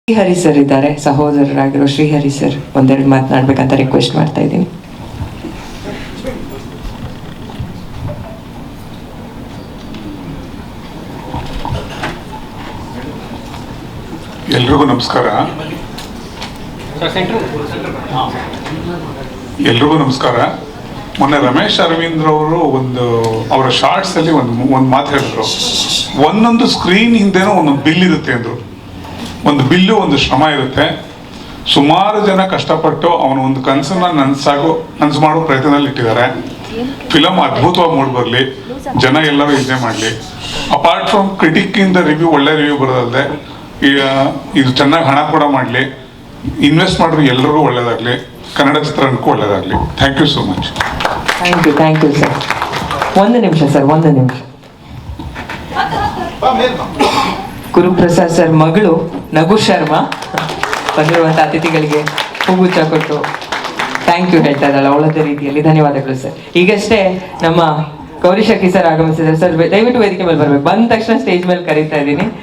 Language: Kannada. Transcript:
ಶ್ರೀಹರಿ ಸರ್ ಇದ್ದಾರೆ, ಸಹೋದರರಾಗಿರೋ ಶ್ರೀಹರಿ ಸರ್ ಒಂದೆರಡು ಮಾತನಾಡ್ಬೇಕಂತ ರಿಕ್ವೆಸ್ಟ್ ಮಾಡ್ತಾ ಇದ್ದೀನಿ. ಎಲ್ರಿಗೂ ನಮಸ್ಕಾರ. ಮೊನ್ನೆ ರಮೇಶ್ ಅರವಿಂದ್ರ ಅವರು ಅವರ ಶಾರ್ಟ್ಸ್ ಅಲ್ಲಿ ಒಂದು ಮಾತು ಹೇಳಿದ್ರು. ಒಂದೊಂದು ಸ್ಕ್ರೀನ್ ಹಿಂದೆನೂ ಒಂದೊಂದು ಬಿಲ್ ಇರುತ್ತೆ ಅಂದ್ರು. ಒಂದು ಬಿಲ್ಲು, ಒಂದು ಶ್ರಮ ಇರುತ್ತೆ. ಸುಮಾರು ಜನ ಕಷ್ಟಪಟ್ಟು ಅವನ ಒಂದು ಕನಸನ್ನ ನನಸು ಮಾಡೋ ಪ್ರಯತ್ನದಲ್ಲಿ ಇಟ್ಟಿದ್ದಾರೆ. ಫಿಲಮ್ ಅದ್ಭುತವಾಗಿ ಮೂಡಿ ಬರಲಿ, ಜನ ಎಲ್ಲರೂ ಇದನ್ನೇ ಮಾಡಲಿ. ಅಪಾರ್ಟ್ ಫ್ರಮ್ ಕ್ರಿಟಿಕ್ ಇಂದ ರಿವ್ಯೂ, ಒಳ್ಳೆ ರಿವ್ಯೂ ಬರೋದಲ್ಲದೆ ಇದು ಚೆನ್ನಾಗಿ ಹಣ ಕೂಡ ಮಾಡಲಿ. ಇನ್ವೆಸ್ಟ್ ಮಾಡಿದ್ರು ಎಲ್ಲರಿಗೂ ಒಳ್ಳೇದಾಗಲಿ, ಕನ್ನಡ ಚಿತ್ರರಂಗಕ್ಕೂ ಒಳ್ಳೇದಾಗಲಿ. Thank you so much. Thank you sir. ಒಂದು ನಿಮಿಷ ಸರ್, ಒಂದು ನಿಮಿಷ. ಗುರುಪ್ರಸಾದ್ ಸರ್ ಮಗಳು ನಗು ಶರ್ಮಾ ಬಂದಿರುವಂಥ ಅತಿಥಿಗಳಿಗೆ ಹೂಗುಚ್ಛ ಕೊಟ್ಟು ಥ್ಯಾಂಕ್ ಯು ಹೇಳ್ತಾ ಇದ್ದಾಳೆ ಒಳ್ಳೆದ ರೀತಿಯಲ್ಲಿ. ಧನ್ಯವಾದಗಳು ಸರ್. ಈಗಷ್ಟೇ ನಮ್ಮ ಗೌರಿ ಶಕ್ಕಿ ಸರ್ ಆಗಮಿಸಿದ್ದಾರೆ. ಸರ್ ದಯವಿಟ್ಟು ವೇದಿಕೆ ಮೇಲೆ ಬರ್ಬೇಕು. ಬಂದ ತಕ್ಷಣ ಸ್ಟೇಜ್ ಮೇಲೆ ಕರೀತಾ ಇದ್ದೀನಿ.